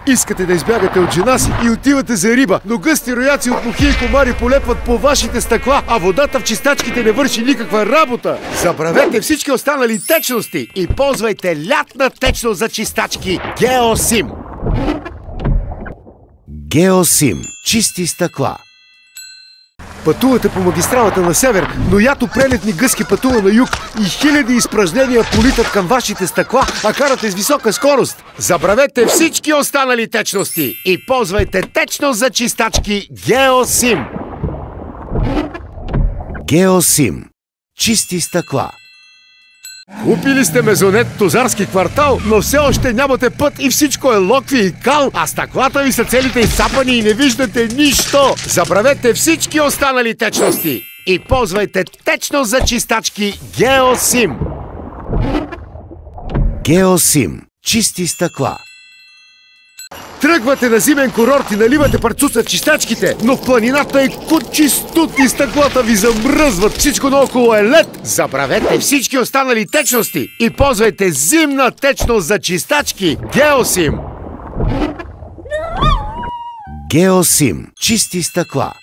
Искате да избягате от жена си и отивате за риба, но гъсти рояци от мухи и комари полепват по вашите стъкла, а водата в чистачките не върши никаква работа. Забравете всички останали течности и ползвайте лятна течност за чистачки Геосим. Геосим. Чисти стъкла. Пътувате по магистралата на север, но ято прелетни гъски пътува на юг и хиляди изпражнения политат към вашите стъкла, а карате с висока скорост. Забравете всички останали течности и ползвайте течност за чистачки Геосим. Геосим. Чисти стъкла. Купили сте мезонет в Тузарски квартал, но все още нямате път и всичко е локви и кал, а стъклата ви са целите изцапани и не виждате нищо. Забравете всички останали течности и ползвайте течност за чистачки Геосим. Геосим. Чисти стъкла. Тръгвате на зимен курорт и наливате парцуца в чистачките, но в планината е кучи студ и стъклата ви замръзват. Всичко наоколо е лед. Забравете всички останали течности и ползвайте зимна течност за чистачки Геосим. Геосим. Чисти стъкла.